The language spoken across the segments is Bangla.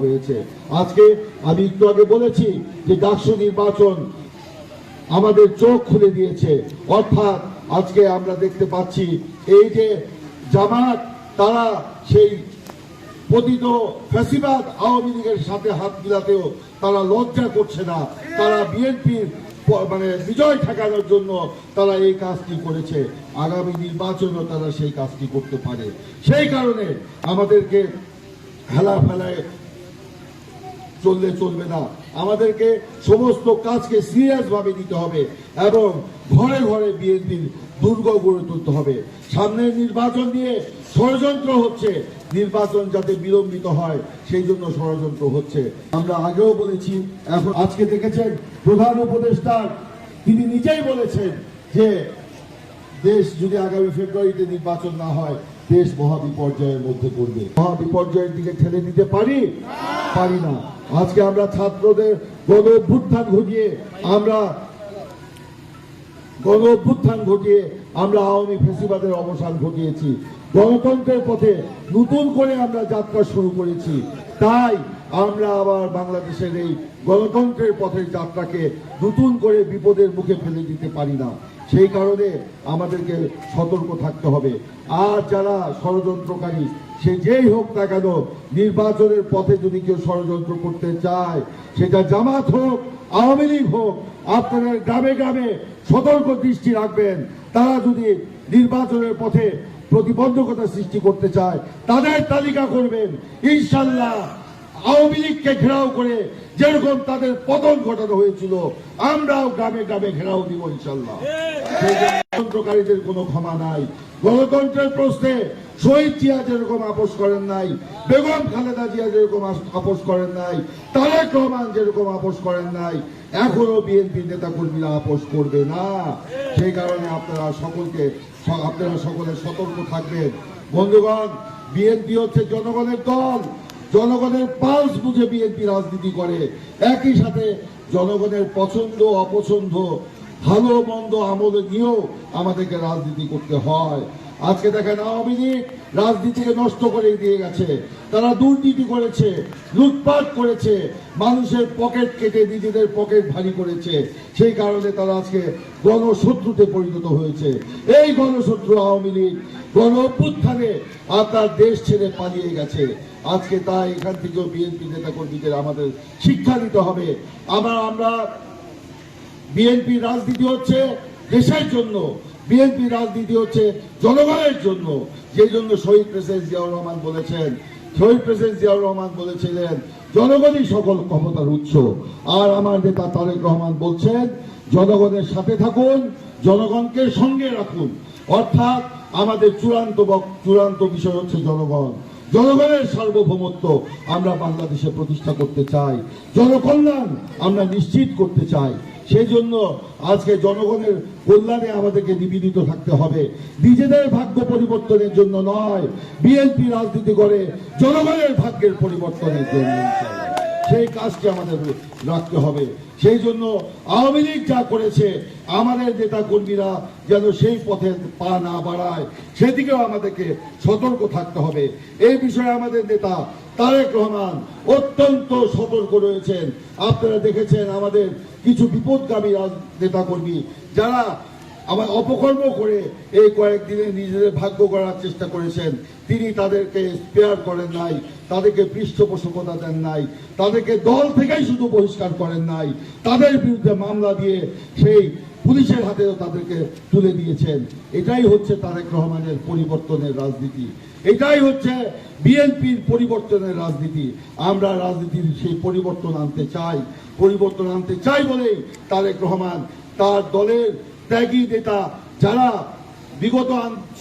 হয়েছে। আজকে আমি একটু আগে বলেছি যে ডাকসু নির্বাচন আমাদের চোখ খুলে দিয়েছে। অর্থাৎ আজকে আমরা দেখতে পাচ্ছি এই যে জামাত, তারা সেই পতিত ফ্যাসিবাদ আওয়ামী লীগের সাথে হাত মিলাতেও তারা লজ্জা করছে না। তারা বিএনপির বিজয় ঠেকানোর জন্য তারা এই কাজটি করেছে। আগামী নির্বাচনও তারা সেই কাজটি করতে পারে। সেই কারণে আমাদেরকে হেলা ফেলায় চললে চলবে না। আমাদেরকে সমস্ত কাজকে সিরিয়াস ভাবে নিতে হবে এবং ঘরে ঘরে বিএনপির দুর্গ গড়ে তুলতে হবে। সামনের নির্বাচন নিয়ে ষড়যন্ত্র হচ্ছে, নির্বাচন যাতে বিলম্বিত হয় সেই জন্য ষড়যন্ত্র হচ্ছে। আমরা আগেও বলেছি, এখন আজকে দেখেছেন প্রধান উপদেষ্টা তিনি নিজেই বলেছেন যে দেশ যদি আগামী ফেব্রুয়ারিতে নির্বাচন না হয় দেশ মহাবিপর্যয়ের মধ্যে পড়বে। মহাবিপর্যয়ের দিকে ঠেলে দিতে পারি না। আজকে আমরা ছাত্রদের গণ অভ্যুত্থান ঘটিয়ে আমরা আওয়ামী ফ্যাসিবাদের অবসান ঘটিয়েছি। গণতন্ত্রের পথে নতুন করে আমরা যাত্রা শুরু করেছি। তাই আমরা আবার বাংলাদেশের এই গণতন্ত্রের পথের যাত্রাকে নতুন করে বিপদের মুখে ফেলে দিতে পারি না। সেই কারণে আমাদেরকে সতর্ক থাকতে হবে। আর যারা ষড়যন্ত্রকারী, সে যেই হোক না কেন, নির্বাচনের পথে যদি কেউ ষড়যন্ত্র করতে চায়, সেটা জামাত হোক, আওয়ামী লীগ হোক, আপনাদের গ্রামে গ্রামে সতর্ক দৃষ্টি রাখবেন। তারা যদি নির্বাচনের পথে প্রতিবন্ধকতা সৃষ্টি করতে চায় তাদের তালিকা করবেন। ইনশাল্লাহ আওয়ামী লীগকে ঘেরাও করে যেরকম তাদের পতন ঘটানো হয়েছিল, আমরাও গ্রামে গ্রামে ঘেরাও দিব ইনশাল্লাহ। গণতন্ত্রকারীদের কোনো ক্ষমা নাই। গণতন্ত্রের প্রশ্নে শহীদ জিয়া যেরকম আপোষ করেন নাই, বেগম খালেদা জিয়া যেরকম আপোষ করেন নাই, তারেক রহমান যেরকম আপোষ করেন নাই, এখনো বিএনপি নেতা কর্মীরা আপোষ করবে না। সেই কারণে আপনারা সকলে সতর্ক থাকবেন। বন্ধুগণ, বিএনপি হচ্ছে জনগণের দল। জনগণের পালস বুঝে বিএনপি রাজনীতি করে। একই সাথে জনগণের পছন্দ অপছন্দ, ভালো মন্দ আমল নিয়েও আমাদেরকে রাজনীতি করতে হয়। আজকে দেখেন আওয়ামী লীগ রাজনীতিকে নষ্ট করে দিয়ে গেছে। তারা দুর্নীতি করেছে, লুটপাট করেছে, মানুষের পকেট কেটে নিজেদের পকেট ভারী করেছে। সেই কারণে তারা আজকে গণশত্রুতে পরিণত হয়েছে। এই গণশত্রু আওয়ামী লীগ গণ অভ্যুত্থানে আপনার দেশ ছেড়ে পালিয়ে গেছে। আজকে তাই এখান থেকেও বিএনপি নেতা কর্মীদের আমাদের শিক্ষা দিতে হবে। আমরা বিএনপি রাজনীতি হচ্ছে দেশের জন্য, বিএনপি রাজনীতি হচ্ছে জনগণের জন্য। যেই জন্য শহীদ প্রেসিডেন্ট জিয়াউর রহমান বলেছিলেন জনগণই সকল ক্ষমতার উৎস। আর আমার নেতা তারেক রহমান বলছেন জনগণের সাথে থাকুন, জনগণকে সঙ্গে রাখুন। অর্থাৎ আমাদের চূড়ান্ত বিষয় হচ্ছে জনগণ। জনগণের সার্বভৌমত্ব আমরা বাংলাদেশে প্রতিষ্ঠা করতে চাই, জনকল্যাণ আমরা নিশ্চিত করতে চাই। সেই জন্য আজকে জনগণের কল্যাণে আমাদেরকে নিবেদিত থাকতে হবে, নিজেদের ভাগ্য পরিবর্তনের জন্য নয়। বিএনপি রাজনীতি করে জনগণের ভাগ্যের পরিবর্তনের জন্য। সেই কাজটি আমাদের রাখতে হবে। সেই জন্য আওয়ামী লীগ যা করেছে, আমাদের নেতা কর্মীরা যেন সেই পথে পা না বাড়ায়, সেদিকেও আমাদেরকে সতর্ক থাকতে হবে। এই বিষয়ে আমাদের নেতা তারেক রহমান অত্যন্ত সতর্ক রয়েছেন। আপনারা দেখেছেন আমাদের কিছু বিপদগামী নেতা কর্মী যারা আমার অপকর্ম করে এই কয়েকদিনে নিজেদের ভাগ্য গড়ার চেষ্টা করেছেন, তিনি তাদেরকে স্পেয়ার করেন নাই, তাদেরকে পৃষ্ঠপোষকতা দেন নাই, তাদেরকে দল থেকেই শুধু বহিষ্কার করেন নাই, তাদের বিরুদ্ধে মামলা দিয়ে সেই পুলিশের হাতেও তাদেরকে তুলে দিয়েছেন। এটাই হচ্ছে তারেক রহমানের পরিবর্তনের রাজনীতি, এটাই হচ্ছে বিএনপির পরিবর্তনের রাজনীতি। আমরা রাজনীতির সেই পরিবর্তন আনতে চাই বলেই তারেক রহমান তার দলের ত্যাগী নেতা যারা বিগত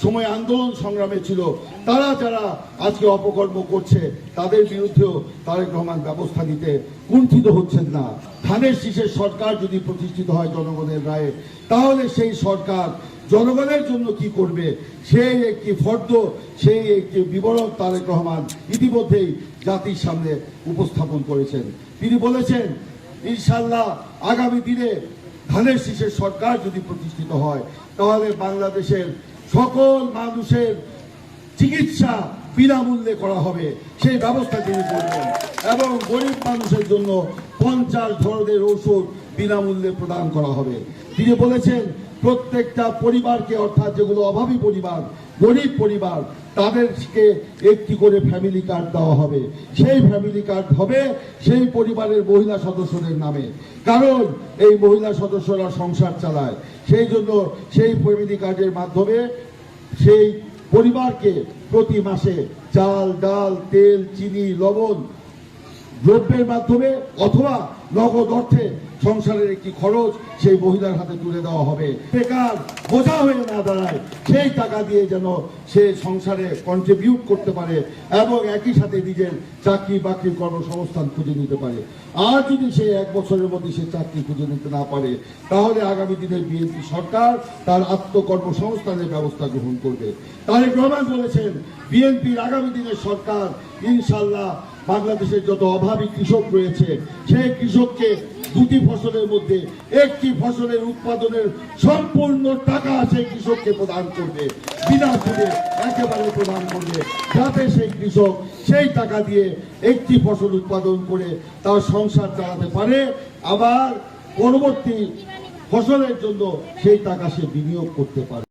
সময় আন্দোলন সংগ্রামে ছিল, তারা যারা আজকে অপকর্ম করছে, তাদের বিরুদ্ধেও তারেক রহমান ব্যবস্থা নিতে কুণ্ঠিত হচ্ছেন না। ধানের শীষের সরকার যদি প্রতিষ্ঠিত হয় জনগণের রায়ে, তাহলে সেই সরকার জনগণের জন্য কি করবে সেই একটি ফর্দ, সেই একটি বিবরণ তারেক রহমান ইতিমধ্যেই জাতির সামনে উপস্থাপন করেছেন। তিনি বলেছেন ইনশাল্লাহ আগামী দিনে ধানের শীষের সরকার যদি প্রতিষ্ঠিত হয়, তাহলে বাংলাদেশের সকল মানুষের চিকিৎসা বিনামূল্যে করা হবে সেই ব্যবস্থা তিনি করবেন এবং গরিব মানুষের জন্য 50 ধরনের ওষুধ বিনামূল্যে প্রদান করা হবে। তিনি বলেছেন প্রত্যেকটা পরিবারকে, অর্থাৎ যেগুলো অভাবী পরিবার, গরিব পরিবার, তাদেরকে একটি করে ফ্যামিলি কার্ড দেওয়া হবে। সেই ফ্যামিলি কার্ড হবে সেই পরিবারের মহিলা সদস্যদের নামে, কারণ এই মহিলা সদস্যরা সংসার চালায়। সেই জন্য সেই ফ্যামিলি কার্ডের মাধ্যমে সেই পরিবারকে প্রতি মাসে চাল, ডাল, তেল, চিনি, লবণ দ্রব্যের মাধ্যমে অথবা নগদ অর্থে সংসারের একটি খরচ সেই মহিলার হাতে তুলে দেওয়া হবে। বেকার বোঝা হয়ে না দাঁড়ায়, সেই টাকা দিয়ে যেন সে সংসারে কন্ট্রিবিউট করতে পারে এবং একই সাথে নিজের চাকরি বাকরি কর্মসংস্থান খুঁজে নিতে পারে। আর যদি সে 1 বছরের মধ্যে সে চাকরি খুঁজে নিতে না পারে, তাহলে আগামী দিনে বিএনপি সরকার তার আত্মকর্মসংস্থানের ব্যবস্থা গ্রহণ করবে। তারেক রহমান বলেছেন বিএনপির আগামী দিনের সরকার ইনশাল্লাহ বাংলাদেশের যত অভাবী কৃষক রয়েছে সেই কৃষককে 2টি ফসলের মধ্যে একটি ফসলের উৎপাদনের সম্পূর্ণ টাকা সেই কৃষককে প্রদান করবে, বিনা সুদে একেবারে প্রদান করবে, যাতে সেই কৃষক সেই টাকা দিয়ে একটি ফসল উৎপাদন করে তার সংসার চালাতে পারে, আবার পরবর্তী ফসলের জন্য সেই টাকা সে বিনিয়োগ করতে পারে।